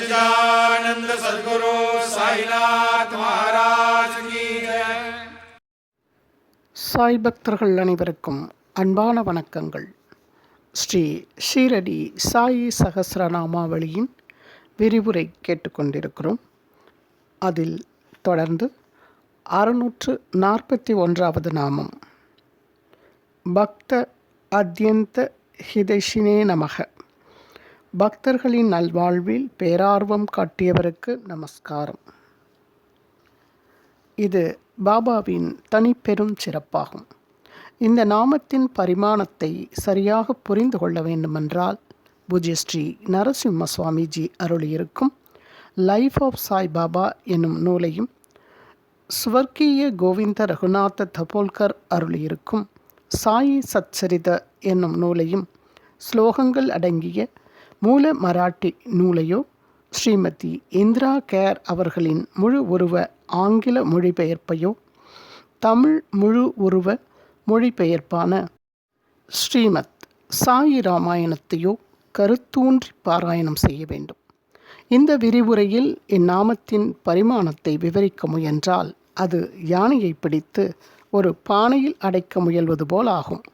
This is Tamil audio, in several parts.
सच्चिदानंद सद्गुरु साईनाथ महाराज की जय. சாய் பக்தர்கள் அனைவருக்கும் அன்பான வணக்கங்கள். ஸ்ரீ ஷீரடி சாயி சகஸ்ரநாமாவளியின் விரிவுரை கேட்டுக்கொண்டிருக்கிறோம். அதில் தொடர்ந்து 641வது நாமம் பக்த அத்யந்த ஹிதைஷினே நமக. பக்தர்களின் நல்வாழ்வில் பேரார்வம் காட்டியவருக்கு நமஸ்காரம். இது பாபாவின் தனிப்பெரும் சிறப்பாகும். இந்த நாமத்தின் பரிமாணத்தை சரியாக புரிந்து கொள்ள வேண்டுமென்றால் பூஜ்ய ஸ்ரீ நரசிம்ம சுவாமிஜி அருளியிருக்கும் லைஃப் ஆஃப் சாய் பாபா என்னும் நூலையும், ஸ்வர்கீய கோவிந்த ரகுநாத தபோல்கர் அருளியிருக்கும் சாயி சச்சரித என்னும் நூலையும், ஸ்லோகங்கள் அடங்கிய மூல மராட்டி நூலையோ, ஸ்ரீமதி இந்திரா கேர் அவர்களின் முழு உருவ ஆங்கில மொழிபெயர்ப்பையோ, தமிழ் முழு உருவ மொழிபெயர்ப்பான ஸ்ரீமத் சாயி ராமாயணத்தையோ கருத்தூன்றி பாராயணம் செய்ய வேண்டும். இந்த விரிவுரையில் இந்நாமத்தின் பரிமாணத்தை விவரிக்க முயன்றால் அது யானையை பிடித்து ஒரு பானையில் அடைக்க முயல்வது போல் ஆகும்.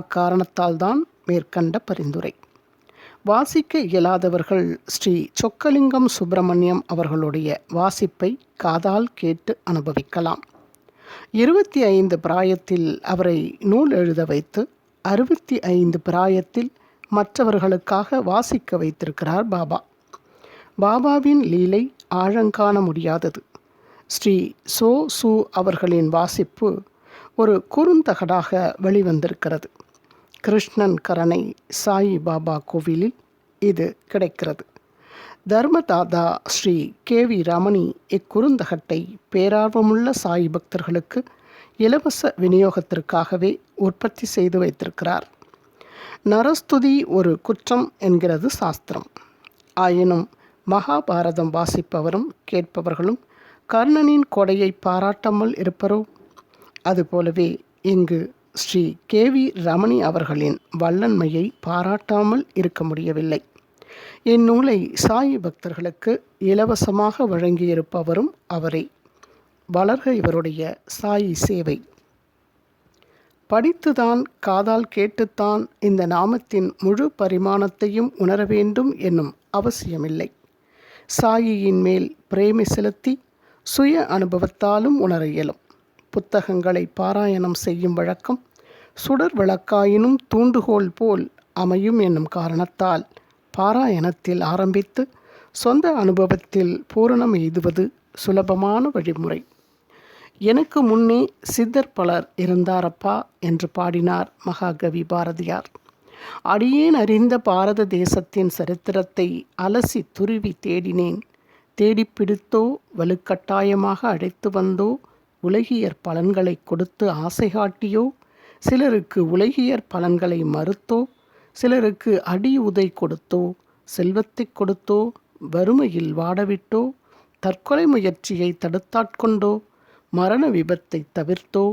அக்காரணத்தால் தான் மேற்கண்ட பரிந்துரை. வாசிக்க இயலாதவர்கள் ஸ்ரீ சொக்கலிங்கம் சுப்பிரமணியம் அவர்களுடைய வாசிப்பை காதால் கேட்டு அனுபவிக்கலாம். 25 பிராயத்தில் அவரை நூல் எழுத வைத்து 65 பிராயத்தில் மற்றவர்களுக்காக வாசிக்க வைத்திருக்கிறார் பாபா. பாபாவின் லீலை ஆழங்காண முடியாதது. ஸ்ரீ சு அவர்களின் வாசிப்பு ஒரு குறுந்தகடாக வெளிவந்திருக்கிறது. கிருஷ்ணன் கரணை சாயி பாபா கோவிலில் இது கிடைக்கிறது. தர்மதாதா ஸ்ரீ KV ரமணி இக்குறுந்தகட்டை பேரார்வமுள்ள சாய் பக்தர்களுக்கு இலவச விநியோகத்திற்காகவே உற்பத்தி செய்து வைத்திருக்கிறார். நரஸ்துதி ஒரு குற்றம் என்கிறது சாஸ்திரம். ஆயினும் மகாபாரதம் வாசிப்பவரும் கேட்பவர்களும் கர்ணனின் கொடையை பாராட்டாமல் இருப்பரோ? அதுபோலவே இங்கு ஸ்ரீ KV ரமணி அவர்களின் வல்லன்மையை பாராட்டாமல் இருக்க முடியவில்லை. இந்நூலை சாயி பக்தர்களுக்கு இலவசமாக வழங்கியிருப்பவரும் அவரே. வளர்க இவருடைய சாயி சேவை. படித்துதான் காதால் கேட்டுத்தான் இந்த நாமத்தின் முழு பரிமாணத்தையும் உணர வேண்டும் என்னும் அவசியமில்லை. சாயியின் மேல் பிரேமை செலுத்தி சுய அனுபவத்தாலும் உணர இயலும். புத்தகங்களை பாராயணம் செய்யும் வழக்கம் சுடர் விளக்காயினும் தூண்டுகோல் போல் அமையும் என்னும் காரணத்தால் பாராயணத்தில் ஆரம்பித்து சொந்த அனுபவத்தில் பூரணம் எய்துவது சுலபமான வழிமுறை. எனக்கு முன்னே சித்தர் பலர் இருந்தாரப்பா என்று பாடினார் மகாகவி பாரதியார். அடியேன் அறிந்த பாரத தேசத்தின் சரித்திரத்தை அலசி துருவி தேடினேன். தேடிப்பிடித்தோ வலுக்கட்டாயமாக அழைத்து வந்தோ உலகியற் பலன்களை கொடுத்து ஆசை காட்டியோ, சிலருக்கு உலகியற் பலன்களை மறுத்தோ, சிலருக்கு அடி உதை கொடுத்தோ, செல்வத்தை கொடுத்தோ, வறுமையில் வாடவிட்டோ, தற்கொலை முயற்சியை தடுத்தாட்கொண்டோ, மரண விபத்தை தவிர்த்தோ,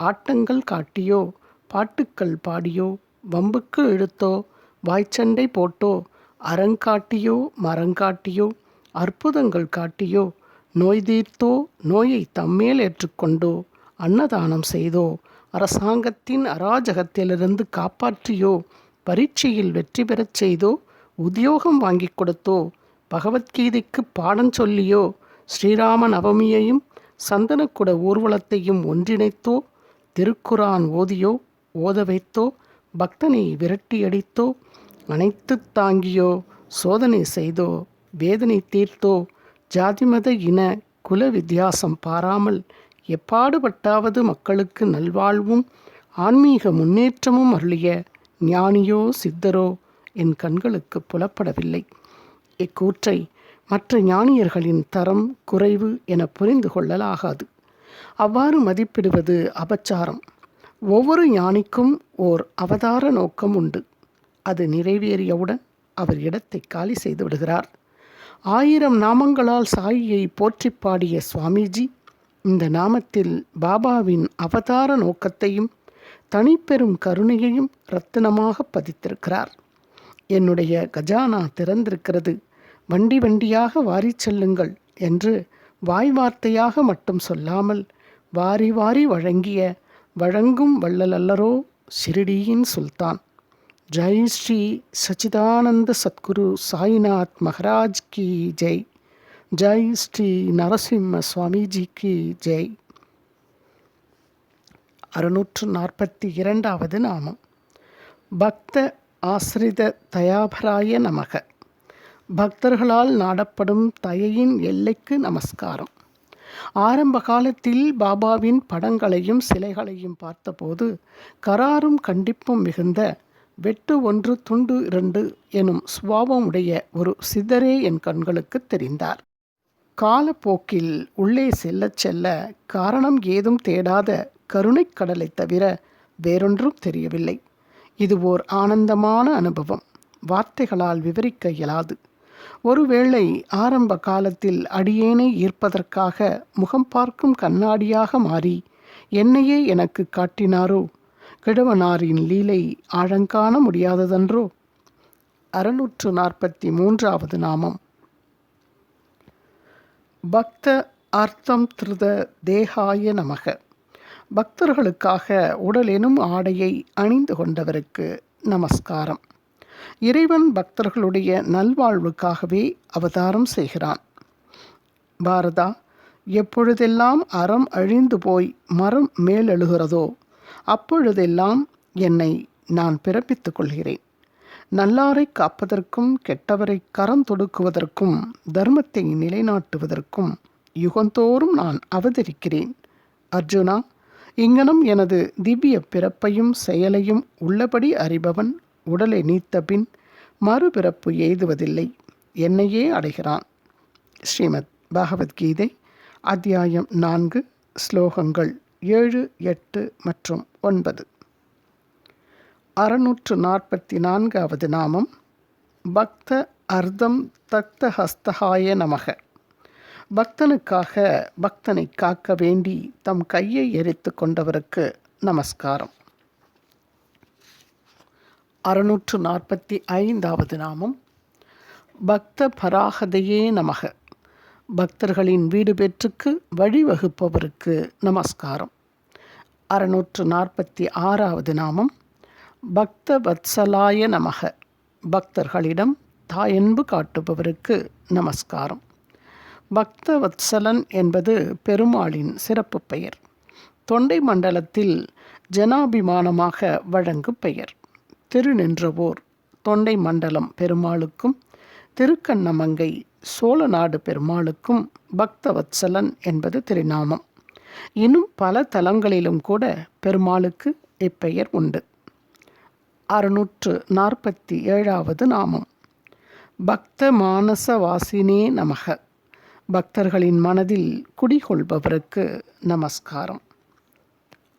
ஆட்டங்கள் காட்டியோ, பாட்டுக்கள் பாடியோ, வம்புக்கு இழுத்தோ, வாய்ச்சண்டை போட்டோ, அறங்காட்டியோ மரங்காட்டியோ, அற்புதங்கள் காட்டியோ, நோய் தீர்த்தோ, நோயை தம்மேல் ஏற்றுக்கொண்டோ, அன்னதானம் செய்தோ, அரசாங்கத்தின் அராஜகத்திலிருந்து காப்பாற்றியோ, பரீட்சையில் வெற்றி பெறச் செய்தோ, உத்தியோகம் வாங்கி கொடுத்தோ, பகவத்கீதைக்கு பாடம் சொல்லியோ, ஸ்ரீராம நவமியையும் சந்தனக்குட ஊர்வலத்தையும் ஒன்றிணைத்தோ, திருக்குரான் ஓதியோ ஓத வைத்தோ, பக்தனை விரட்டியடித்தோ, அனைத்து தாங்கியோ, சோதனை செய்தோ, வேதனை தீர்த்தோ, ஜாதிமத இன குல வித்தியாசம் பாராமல் எப்பாடுபட்டாவது மக்களுக்கு நல்வாழ்வும் ஆன்மீக முன்னேற்றமும் அருளிய ஞானியோ சித்தரோ என் கண்களுக்கு புலப்படவில்லை. இக்கூற்றை மற்ற ஞானியர்களின் தரம் குறைவு என புரிந்து கொள்ளலாகாது. அவ்வாறு மதிப்பிடுவது அபச்சாரம். ஒவ்வொரு ஞானிக்கும் ஓர் அவதார நோக்கம் உண்டு. அது நிறைவேறியவுடன் அவர் இடத்தை காலி செய்து விடுகிறார். 1000 நாமங்களால் சாயியை போற்றி பாடிய சுவாமிஜி இந்த நாமத்தில் பாபாவின் அவதார நோக்கத்தையும் தனிப்பெரும் கருணையையும் ரத்தினமாக பதித்திருக்கிறார். என்னுடைய கஜானா திறந்திருக்கிறது, வண்டி வண்டியாக வாரிச் செல்லுங்கள் என்று வாய் வார்த்தையாக மட்டும் சொல்லாமல் வாரி வாரி வழங்கும் வள்ளல் அல்லரோ ஷிரடியின் சுல்தான். ஜெய் ஸ்ரீ சச்சிதானந்த சத்குரு சாய்நாத் மகாராஜ் கி ஜெய். ஜெய் ஸ்ரீ நரசிம்ம சுவாமிஜி கி ஜெய். 642வது நாமம். பக்த ஆசிரித தயாபராய நமக. பக்தர்களால் நாடப்படும் தயையின் எல்லைக்கு நமஸ்காரம். ஆரம்ப காலத்தில் பாபாவின் படங்களையும் சிலைகளையும் பார்த்தபோது கராரும் கண்டிப்பும் மிகுந்த வெட்டு ஒன்று துண்டு இரண்டு எனும் சுபாவமுடைய ஒரு சித்தரே என் கண்களுக்கு தெரிந்தார். காலப்போக்கில் உள்ளே செல்ல செல்ல காரணம் ஏதும் தேடாத கருணைக் கடலை தவிர வேறொன்றும் தெரியவில்லை. இது ஓர் ஆனந்தமான அனுபவம், வார்த்தைகளால் விவரிக்க இயலாது. ஒருவேளை ஆரம்ப காலத்தில் அடியேனை ஈர்ப்பதற்காக முகம் பார்க்கும் கண்ணாடியாக மாறி என்னையே எனக்கு காட்டினாரோ, கிழவனாரின் லீலை ஆழங்காண முடியாததன்றோ. 643வது நாமம். பக்த அர்த்தம் திருத தேகாய நமக. பக்தர்களுக்காக உடல் எனும் ஆடையை அணிந்து கொண்டவருக்கு நமஸ்காரம். இறைவன் பக்தர்களுடைய நல்வாழ்வுக்காகவே அவதாரம் செய்கிறான். பாரதா, எப்பொழுதெல்லாம் அறம் அழிந்து போய் மரம் மேலெழுகிறதோ அப்பொழுதெல்லாம் என்னை நான் பிறப்பித்துக் கொள்கிறேன். நல்லாரை காப்பதற்கும் கெட்டவரை கரம் தொடுக்குவதற்கும் தர்மத்தை நிலைநாட்டுவதற்கும் யுகந்தோறும் நான் அவதரிக்கிறேன். அர்ஜுனா, இங்கனம் எனது திவ்ய பிறப்பையும் செயலையும் உள்ளபடி அறிபவன் உடலை நீத்தபின் மறுபிறப்பு எய்துவதில்லை, என்னையே அடைகிறான். ஸ்ரீமத் பகவத்கீதை அத்தியாயம் 4 ஸ்லோகங்கள் 7, 8 மற்றும் 9. 644வது நாமம். பக்த அர்த்தம் தக்த ஹஸ்தகாய நமக. பக்தனுக்காக பக்தனை காக்க வேண்டி தம் கையை எரித்து கொண்டவருக்கு நமஸ்காரம். 645வது நாமம். பக்த பராகதையே நமக. பக்தர்களின் வீடு பெற்றுக்கு வழிவகுப்பவருக்கு நமஸ்காரம். 646வது நாமம். பக்த வத்சலாய நமக. பக்தர்களிடம் தாயன்பு காட்டுபவருக்கு நமஸ்காரம். பக்த வத்சலன் என்பது பெருமாளின் சிறப்பு பெயர். தொண்டை மண்டலத்தில் ஜனாபிமானமாக வழங்கும் பெயர். திருநின்றவோர் தொண்டை மண்டலம் பெருமாளுக்கும் திருக்கண்ணமங்கை சோழநாடு பெருமாளுக்கும் பக்தவத்சலன் என்பது திருநாமம். இன்னும் பல தலங்களிலும் கூட பெருமாளுக்கு இப்பெயர் உண்டு. 647வது நாமம். பக்த மானச வாசினே நமக. பக்தர்களின் மனதில் குடிகொள்பவருக்கு நமஸ்காரம்.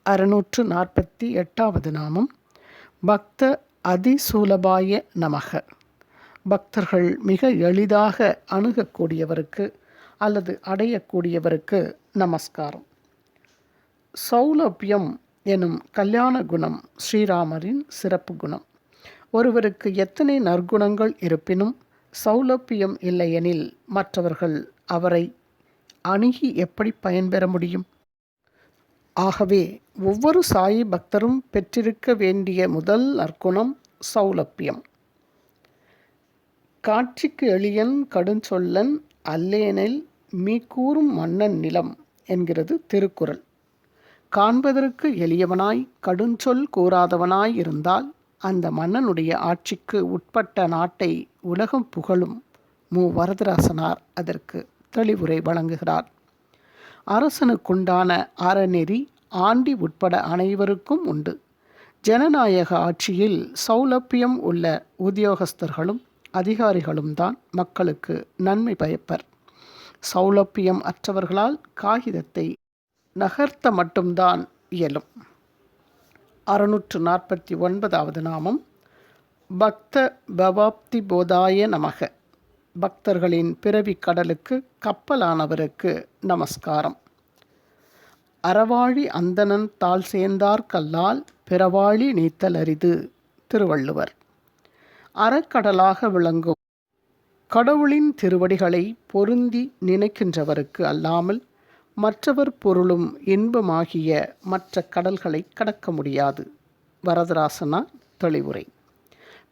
648வது நாமம். பக்த அதிசூலபாய நமக. பக்தர்கள் மிக எளிதாக அணுகக்கூடியவருக்கு அல்லது அடையக்கூடியவருக்கு நமஸ்காரம். சௌலபியம் எனும் கல்யாண குணம் ஸ்ரீராமரின் சிறப்பு குணம். ஒருவருக்கு எத்தனை நற்குணங்கள் இருப்பினும் சௌலபியம் இல்லையெனில் மற்றவர்கள் அவரை அணுகி எப்படி பயன்பெற முடியும்? ஆகவே ஒவ்வொரு சாயி பக்தரும் பெற்றிருக்க வேண்டிய முதல் நற்குணம் சௌலபியம். காட்சிக்கு எளியன் கடுஞ்சொல்லன் அல்லேனில் மீக்கூறும் மன்னன் நிலம் என்கிறது திருக்குறள். காண்பதற்கு எளியவனாய் கடுஞ்சொல் கூறாதவனாய் இருந்தால் அந்த மன்னனுடைய ஆட்சிக்கு உட்பட்ட நாட்டை உலகம் புகழும் வரதராசனார் அதற்கு தெளிவுரை வழங்குகிறார். அரசனுக்குண்டான அறநெறி ஆண்டி உட்பட அனைவருக்கும் உண்டு. ஜனநாயக ஆட்சியில் சௌலபியம் உள்ள உத்தியோகஸ்தர்களும் அதிகாரிகளும் தான் மக்களுக்கு நன்மை பயப்பர். சௌலபியம் அற்றவர்களால் காகிதத்தை நகர்த்த மட்டும்தான் இயலும். 649வது நாமம். பக்த பவாப்தி போதாய நமக. பக்தர்களின் பிறவி கடலுக்கு கப்பலானவருக்கு நமஸ்காரம். அறவாழி அந்தணன் தாள் சேர்ந்தார் கல்லால் பிறவாழி நீத்தல் அரிது. திருவள்ளுவர். அறக்கடலாக விளங்கும் கடவுளின் திருவடிகளை பொருந்தி நினைக்கின்றவருக்கு அல்லாமல் மற்றவர் பொருளும் இன்பமாகிய மற்ற கடல்களை கடக்க முடியாது. வரதராசனார் தெளிவுரை.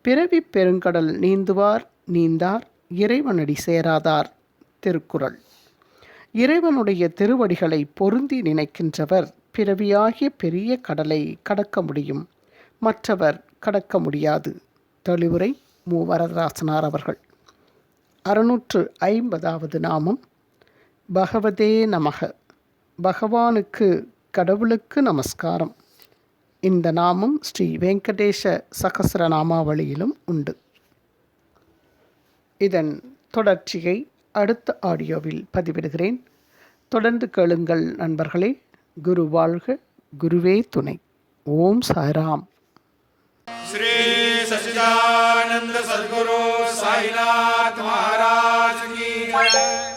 பிறவி பெருங்கடல் நீந்துவார் நீந்தார் இறைவனடி சேராதார். திருக்குறள். இறைவனுடைய திருவடிகளை பொருந்தி நினைக்கின்றவர் பிறவியாகிய பெரிய கடலை கடக்க முடியும், மற்றவர் கடக்க முடியாது. தெளிவுரை மு. வரதராசனார் அவர்கள். 650வது நாமம். பகவதே நமக. பகவானுக்கு, கடவுளுக்கு நமஸ்காரம். இந்த நாமம் ஸ்ரீ வெங்கடேஷ சகஸ்ரநாமாவளியிலும் உண்டு. இதன் தொடர்ச்சியை அடுத்த ஆடியோவில் பதிவிடுகிறேன். தொடர்ந்து கேளுங்கள் நண்பர்களே. குரு வாழ்க, குருவே துணை. ஓம் சாய்ராம். श्री सच्चिदानंद सद्गुरु साईनाथ महाराज की जय।